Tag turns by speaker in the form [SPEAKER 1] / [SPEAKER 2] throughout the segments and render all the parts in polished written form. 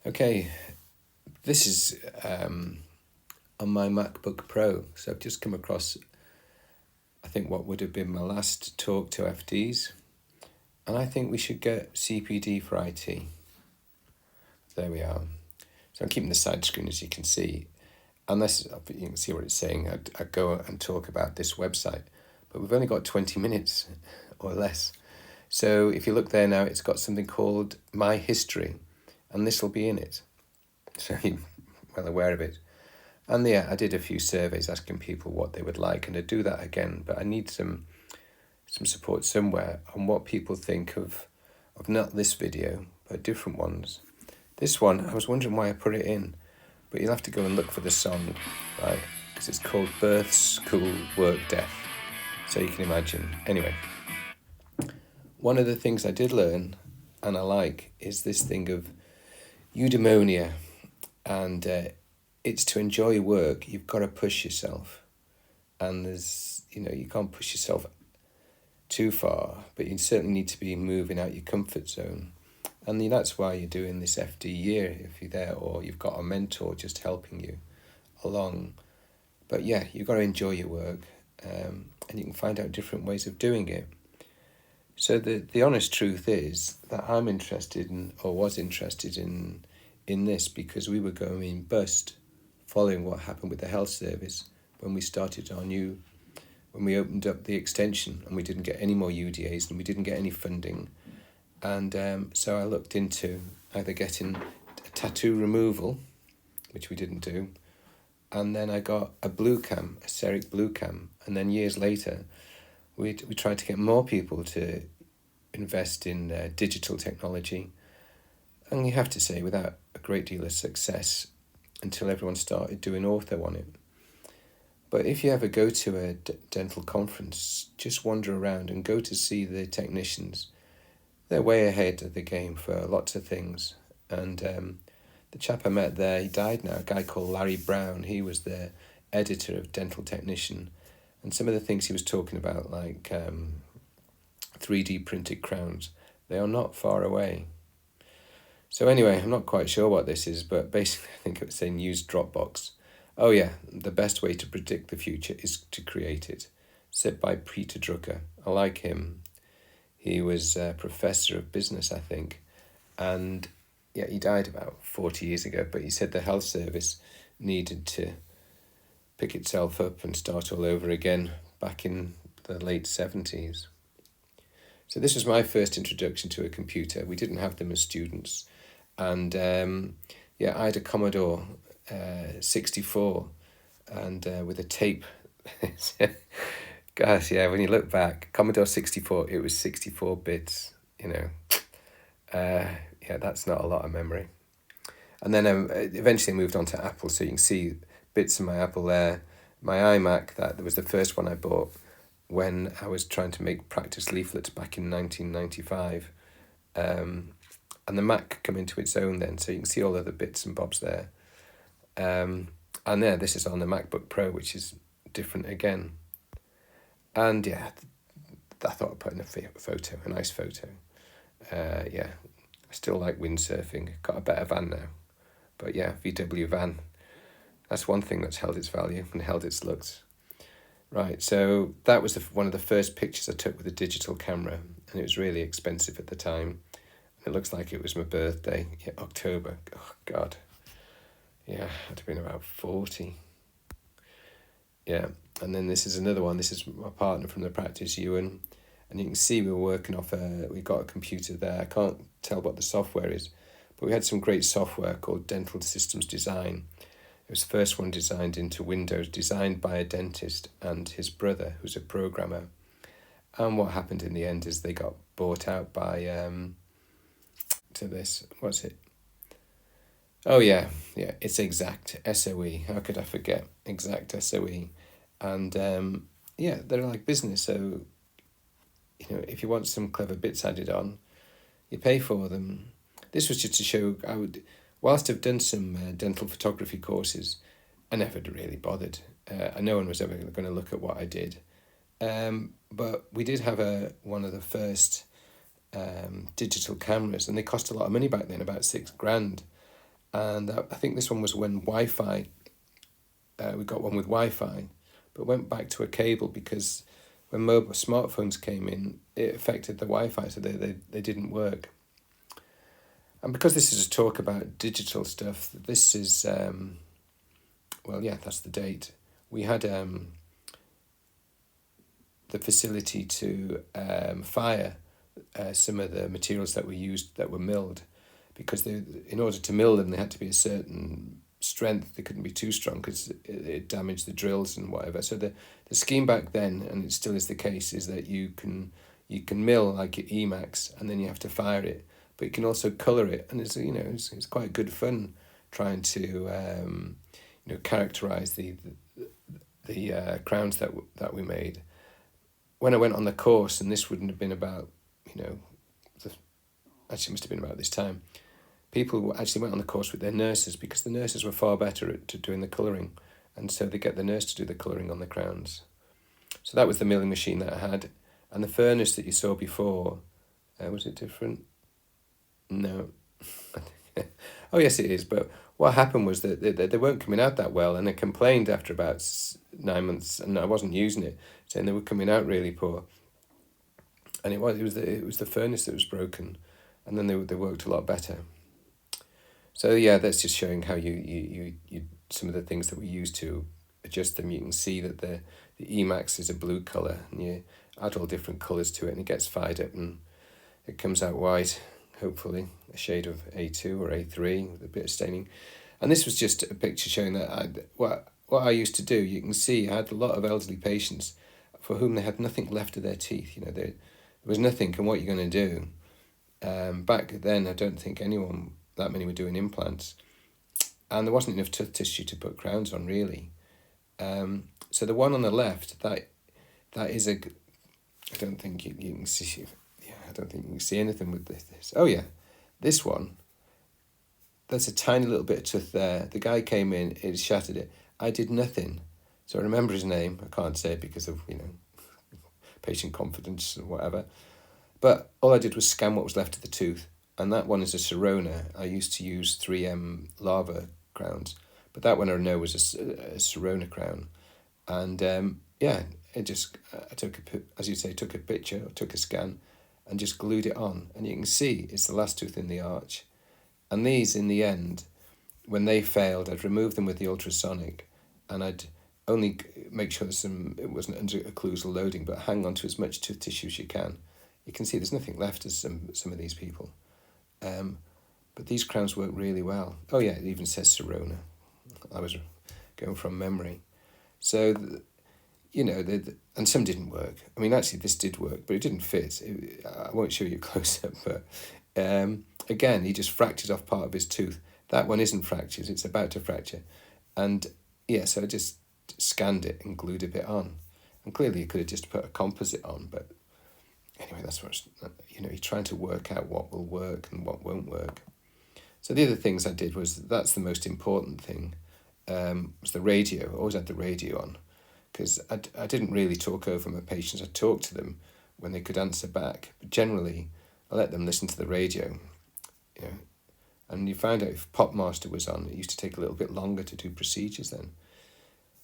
[SPEAKER 1] Okay, this is on my MacBook Pro. So I've just come across, I think, what would have been my last talk to FDs. And I think we should get CPD for IT. There we are. So I'm keeping the side screen, as you can see. Unless you can see what it's saying, I'd go and talk about this website. But we've only got 20 minutes or less. So if you look there now, it's got something called My History. And this will be in it. So you're well aware of it. And yeah, I did a few surveys asking people what they would like, and I do that again. But I need some support somewhere on what people think of not this video, but different ones. This one, I was wondering why I put it in, but you'll have to go and look for the song, right? Because it's called Birth, School, Work, Death. So you can imagine. Anyway, one of the things I did learn, and I like, is this thing of eudaimonia, and it's to enjoy work. You've got to push yourself, and there's you can't push yourself too far, but you certainly need to be moving out your comfort zone, and that's why you're doing this FD year if you're there, or you've got a mentor just helping you along. But yeah, you've got to enjoy your work, and you can find out different ways of doing it. So the honest truth is that I'm interested in, or was interested in this because we were going bust following what happened with the health service when we started when we opened up the extension, and we didn't get any more UDAs and we didn't get any funding. And so I looked into either getting a tattoo removal, which we didn't do, and then I got a blue cam, a CEREC blue cam, and then years later we tried to get more people to invest in digital technology, and you have to say without a great deal of success until everyone started doing ortho on it. But if you ever go to a dental conference, just wander around and go to see the technicians. They're way ahead of the game for lots of things. And the chap I met there, he died now, a guy called Larry Brown. He was the editor of Dental Technician. And some of the things he was talking about, like 3D printed crowns, they are not far away. So anyway, I'm not quite sure what this is, but basically I think it was saying use Dropbox. Oh yeah, the best way to predict the future is to create it. Said by Peter Drucker. I like him. He was a professor of business, I think. And yeah, he died about 40 years ago, but he said the health service needed to pick itself up and start all over again back in the late 70s. So this was my first introduction to a computer. We didn't have them as students. And yeah, I had a Commodore 64 and with a tape. Gosh, yeah, when you look back, Commodore 64, it was 64 bits, Yeah, that's not a lot of memory. And then eventually I moved on to Apple, so you can see bits of my Apple there. My iMac, that was the first one I bought when I was trying to make practice leaflets back in 1995. And the Mac come into its own then, so you can see all of the bits and bobs there. And there, this is on the MacBook Pro, which is different again. And yeah, I thought I'd put in a photo, a nice photo. Yeah, I still like windsurfing. Got a better van now. But yeah, VW van. That's one thing that's held its value and held its looks. Right, so that was one of the first pictures I took with a digital camera, and it was really expensive at the time. It looks like it was my birthday, October. Oh, God. Yeah, I'd have been about 40. Yeah, and then this is another one. This is my partner from the practice, Ewan. And you can see we were working off we got a computer there. I can't tell what the software is, but we had some great software called Dental Systems Design. It was the first one designed into Windows, designed by a dentist and his brother, who's a programmer. And what happened in the end is they got bought out by, what's it? Oh yeah, it's Exact, SOE. How could I forget? Exact SOE. And yeah, they're like business, so if you want some clever bits added on, you pay for them. This was just to show whilst I've done some dental photography courses, I never really bothered. No one was ever going to look at what I did. But we did have one of the first digital cameras, and they cost a lot of money back then, about $6,000. And I think this one was when Wi-Fi, we got one with Wi-Fi, but went back to a cable because when mobile smartphones came in, it affected the Wi-Fi, so they didn't work. And because this is a talk about digital stuff, this is, that's the date. We had the facility to fire some of the materials that were used that were milled, because in order to mill them, they had to be a certain strength. They couldn't be too strong because it damaged the drills and whatever. So the scheme back then, and it still is the case, is that you can mill like your Emax, and then you have to fire it, but you can also colour it, and it's quite good fun trying to characterise the crowns that we made. When I went on the course, and this wouldn't have been about, actually must have been about this time, people actually went on the course with their nurses because the nurses were far better at doing the colouring, and so they get the nurse to do the colouring on the crowns. So that was the milling machine that I had, and the furnace that you saw before, was it different? No. Oh yes, it is, but what happened was that they weren't coming out that well, and I complained after about 9 months, and I wasn't using it, saying they were coming out really poor. And it was the furnace that was broken, and then they worked a lot better. So yeah, that's just showing how you some of the things that we use to adjust them. You can see that the Emax is a blue colour, and you add all different colours to it, and it gets fired up, and it comes out white, hopefully a shade of A2 or A3 with a bit of staining. And this was just a picture showing that what I used to do. You can see I had a lot of elderly patients for whom they had nothing left of their teeth. There was nothing, and what you're going to do? Back then, I don't think that many were doing implants, and there wasn't enough tooth tissue to put crowns on, really. So the one on the left, that is I don't think you can see. Yeah, I don't think you can see anything with this. Oh yeah, this one. There's a tiny little bit of tooth there. The guy came in, it shattered it. I did nothing. So I remember his name. I can't say it because of, patient confidence or whatever. But all I did was scan what was left of the tooth. And that one is a Sirona. I used to use 3M lava crowns. But that one I know was a Sirona crown. And I took took a picture, or took a scan, and just glued it on. And you can see it's the last tooth in the arch. And these, in the end, when they failed, I'd remove them with the ultrasonic, and I'd only make sure it wasn't under occlusal loading, but hang on to as much tooth tissue as you can. You can see there's nothing left of some of these people. But these crowns work really well. Oh yeah, it even says Sirona. I was going from memory. So, and some didn't work. I mean, actually, this did work, but it didn't fit. I won't show you close up, but again, he just fractured off part of his tooth. That one isn't fractured, it's about to fracture. And yeah, so I just scanned it and glued a bit on. And clearly you could have just put a composite on, but anyway, that's what, you're trying to work out what will work and what won't work. So the other things I did that's the most important thing, was the radio. I always had the radio on, because I didn't really talk over my patients. I talked to them when they could answer back, but generally I let them listen to the radio, and you found out if Popmaster was on, it used to take a little bit longer to do procedures then.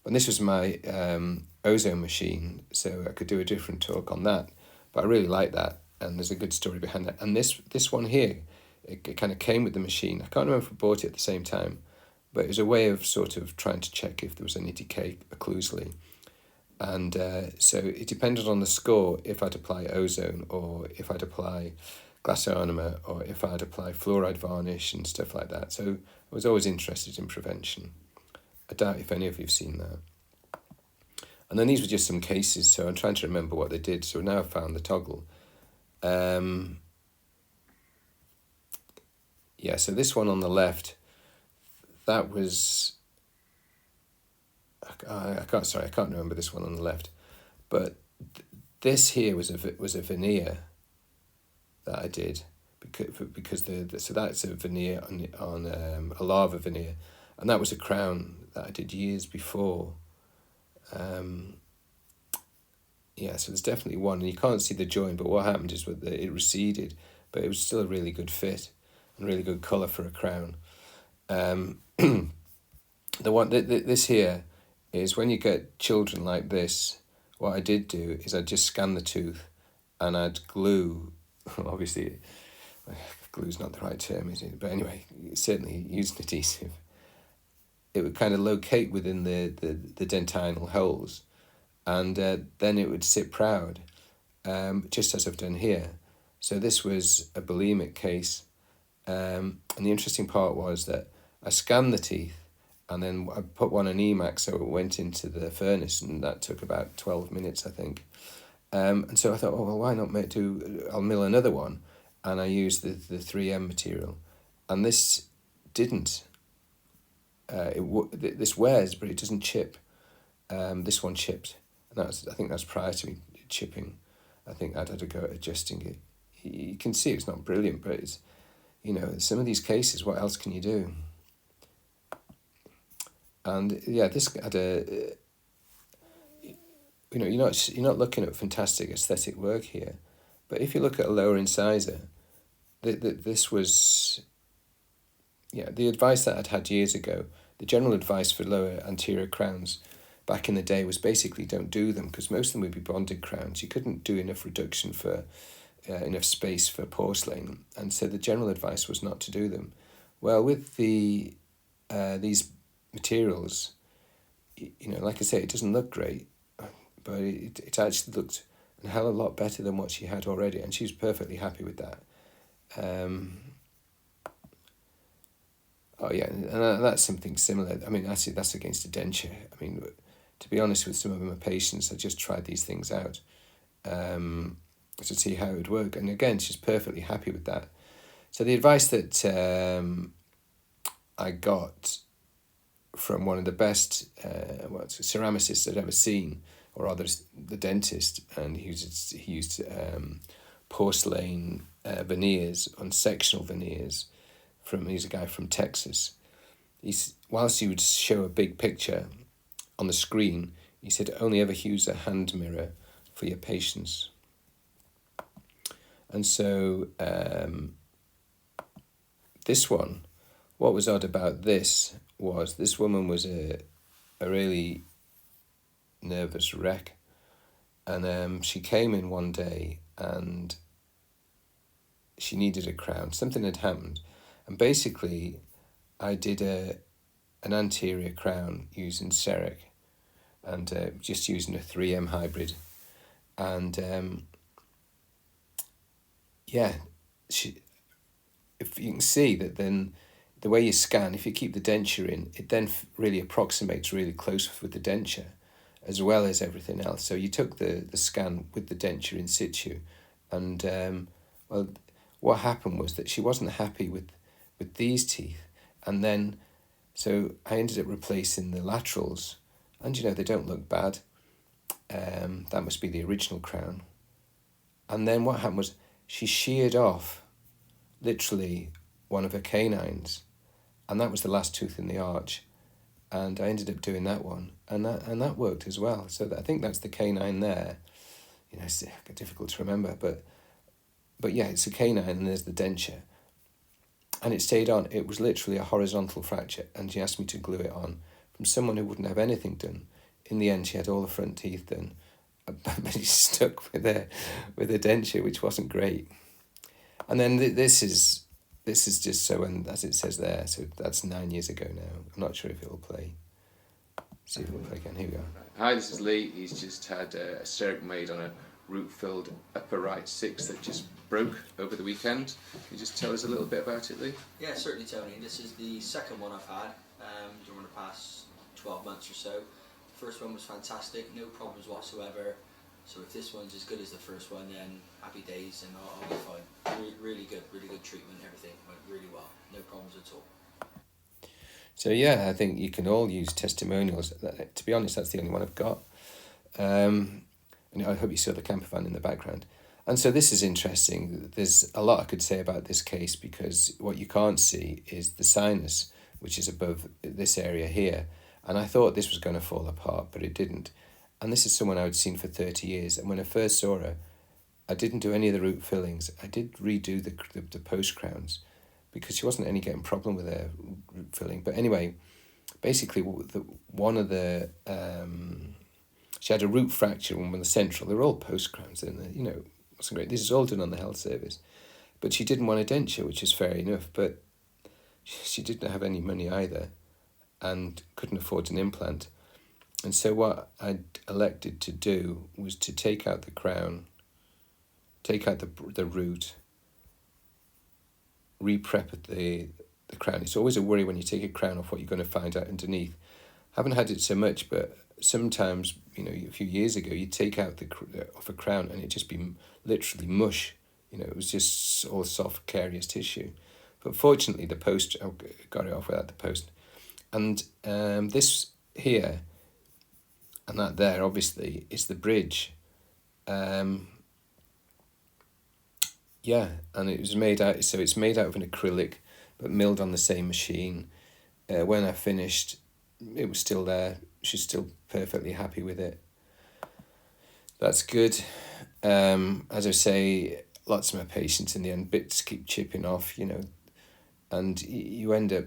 [SPEAKER 1] And this was my ozone machine, so I could do a different talk on that, but I really like that, and there's a good story behind that. And this one here, it kind of came with the machine. I can't remember if I bought it at the same time, but it was a way of sort of trying to check if there was any decay occlusally. And so it depended on the score if I'd apply ozone, or if I'd apply glass ionomer, or if I'd apply fluoride varnish and stuff like that. So I was always interested in prevention. I doubt if any of you've seen that. And then these were just some cases, so I'm trying to remember what they did. So now I've found the toggle. So this one on the left, that was... I can't remember this one on the left, but this here was a veneer that I did, because so that's a veneer on a lava veneer, and that was a crown that I did years before. So there's definitely one, and you can't see the join, but what happened is it receded, but it was still a really good fit and really good colour for a crown. This here is when you get children like this, what I did do is I'd just scan the tooth and I'd glue, obviously glue's not the right term, is it? But anyway, certainly using adhesive. It would kind of locate within the dentinal holes, and then it would sit proud, just as I've done here. So this was a bulimic case, and the interesting part was that I scanned the teeth, and then I put one on Emax, so it went into the furnace, and that took about 12 minutes, I think. And so I thought, oh, well, why not I'll mill another one, and I used the 3M material, and this didn't. This wears, but it doesn't chip. This one chipped, and I think that's prior to me chipping. I think I'd had a go at adjusting it. You can see it's not brilliant, but it's, some of these cases, what else can you do? And yeah, this had you're not looking at fantastic aesthetic work here, but if you look at a lower incisor, this was, the advice that I'd had years ago, the general advice for lower anterior crowns back in the day was basically don't do them, because most of them would be bonded crowns. You couldn't do enough reduction for enough space for porcelain, and so the general advice was not to do them. Well, with these materials, like I say, it doesn't look great, but it actually looked a hell of a lot better than what she had already, and she was perfectly happy with that. Oh yeah, and that's something similar. I mean, actually, that's against a denture. I mean, to be honest with some of my patients, I just tried these things out to see how it would work. And again, she's perfectly happy with that. So the advice that I got from one of the best ceramicists I'd ever seen, or rather the dentist, and he used porcelain veneers on sectional veneers. He's a guy from Texas. Whilst he would show a big picture on the screen, he said only ever use a hand mirror for your patients. And so this one, what was odd about this was this woman was a really nervous wreck, and she came in one day and she needed a crown. Something had happened. And basically, I did an anterior crown using CEREC and just using a 3M hybrid. And if you can see that then the way you scan, if you keep the denture in, it then really approximates really close with the denture as well as everything else. So you took the scan with the denture in situ, and what happened was that she wasn't happy with these teeth, and then so I ended up replacing the laterals, and they don't look bad. That must be the original crown. And then what happened was she sheared off literally one of her canines, and that was the last tooth in the arch, and I ended up doing that one, and that worked as well. So I think that's the canine there. It's difficult to remember, but yeah, it's a canine and there's the denture. And it stayed on. It was literally a horizontal fracture, and she asked me to glue it on from someone who wouldn't have anything done. In the end, she had all the front teeth done, but she's stuck with a denture, which wasn't great. And then this is just so, and as it says there, so that's 9 years ago now. I'm not sure if it'll play. See if it'll play again. Here we go. Hi, this is Lee. He's just had a CEREC made on a root-filled upper right 6 that just broke over the weekend. Can you just tell us a little bit about it, Lee?
[SPEAKER 2] Yeah, certainly, Tony. This is the second one I've had during the past 12 months or so. The first one was fantastic, no problems whatsoever. So if this one's as good as the first one, then happy days, and I'll be fine. Really good treatment, everyththing went really well, no problems at all.
[SPEAKER 1] So yeah, I think you can all use testimonials. To be honest, that's the only one I've got. And I hope you saw the camper van in the background. And so this is interesting. There's a lot I could say about this case, because what you can't see is the sinus, which is above this area here. And I thought this was going to fall apart, but it didn't. And this is someone I had seen for 30 years. And when I first saw her, I didn't do any of the root fillings. I did redo the post crowns, because she wasn't any getting problem with her filling. But anyway, basically, one of the she had a root fracture in one of the central. They were all post crowns, and wasn't great. This is all done on the health service, but she didn't want a denture, which is fair enough. But she didn't have any money either, and couldn't afford an implant. And so what I elected to do was to take out the crown, take out the root, re-prep the crown. It's always a worry when you take a crown off what you're going to find out underneath. Haven't had it so much, but sometimes, a few years ago, you take out off a crown and it just be literally mush. It was just all soft, carious tissue. But fortunately, the post, I got it off without the post. And this here and that there, obviously, is the bridge. And it was made out of an acrylic, but milled on the same machine. When I finished, it was still there. She's still perfectly happy with it. That's good. As I say, lots of my patients in the end, bits keep chipping off, and you end up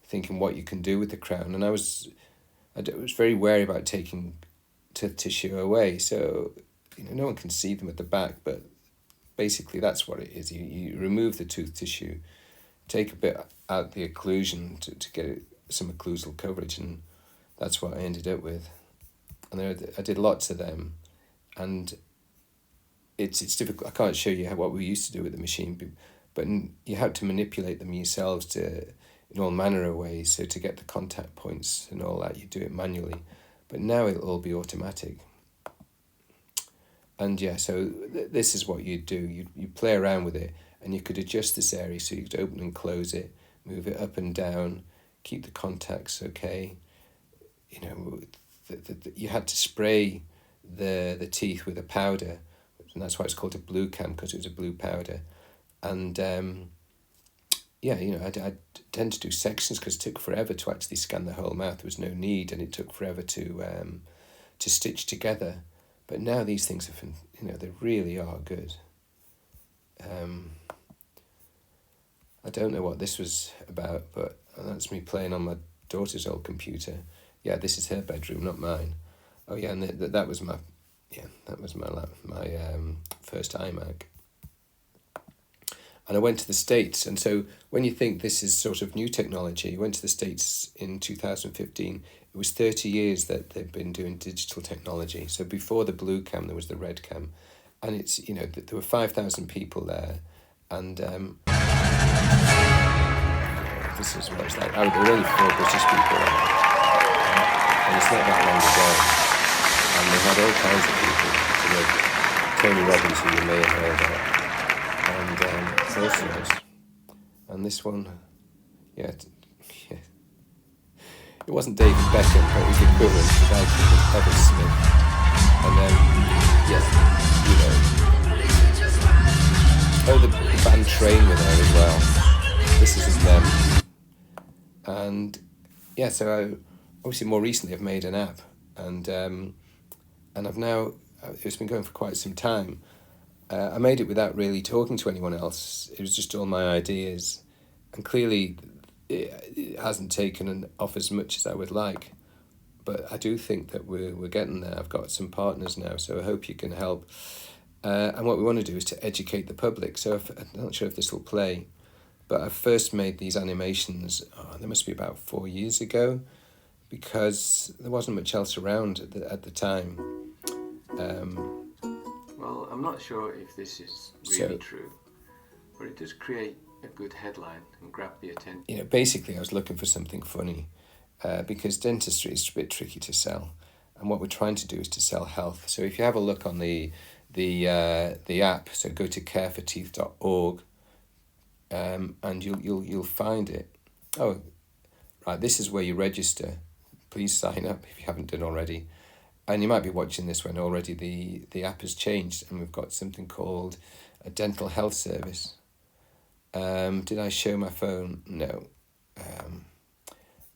[SPEAKER 1] thinking what you can do with the crown. And I was very wary about taking tissue away, so no one can see them at the back, but basically that's what it is. You remove the tooth tissue, take a bit out the occlusion to get some occlusal coverage, and that's what I ended up with. And I did lots of them, and it's difficult. I can't show you what we used to do with the machine, but you have to manipulate them yourselves in all manner of ways. So to get the contact points and all that, you do it manually, but now it'll all be automatic. And so this is what you do. You play around with it, and you could adjust this area so you could open and close it, move it up and down, keep the contacts okay. You had to spray the teeth with a powder, and that's why it's called a blue cam, because it was a blue powder. And I tend to do sections because it took forever to actually scan the whole mouth. There was no need, and it took forever to stitch together. But now these things they really are good. I don't know what this was about, but that's me playing on my daughter's old computer. Yeah, this is her bedroom, not mine. Oh yeah, and that was my first iMac. And I went to the States, and so when you think this is sort of new technology, I went to the States in 2015. It was 30 years that they've been doing digital technology. So before the blue cam, there was the red cam, and it's there were 5,000 people there, and this is what it's like. There were only 4 British people there, and it's not that long ago, and they had all kinds of people. Tony Robbins, who you may have heard of, and it's also nice. And this one, it wasn't David Beckham, but it was equivalent to a guy called Evan Smith. And the band Train were there as well. This isn't them. And so I obviously more recently I've made an app, and I've now, it's been going for quite some time. I made it without really talking to anyone else. It was just all my ideas, and clearly it hasn't taken off as much as I would like, but I do think that we're getting there. I've got some partners now, so I hope you can help. And what we want to do is to educate the public. So I'm not sure if this will play, but I first made these animations, there must be about 4 years ago, because there wasn't much else around at the time.
[SPEAKER 3] Well, I'm not sure if this is really true, but it does create a good headline and grab the attention.
[SPEAKER 1] Basically I was looking for something funny, because dentistry is a bit tricky to sell, and what we're trying to do is to sell health. So if you have a look on the app, so go to careforteeth.org, and you'll find it. Oh, right, this is where you register. Please sign up if you haven't done already. And you might be watching this when already the app has changed, and we've got something called a dental health service. Did I show my phone? No.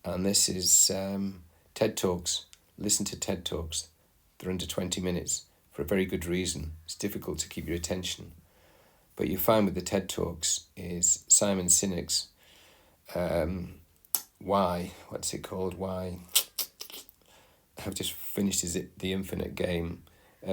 [SPEAKER 1] And this is TED Talks. Listen to TED Talks. They're under 20 minutes for a very good reason. It's difficult to keep your attention. But you find with the TED Talks is Simon Sinek's Why? What's it called? Why? I've just finished The Infinite Game.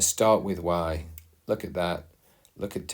[SPEAKER 1] Start with why. Look at that. Look at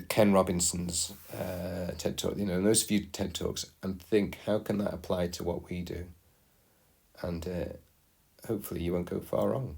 [SPEAKER 1] Ken Robinson's TED Talk. You know, those few TED Talks, and think, how can that apply to what we do? And hopefully you won't go far wrong.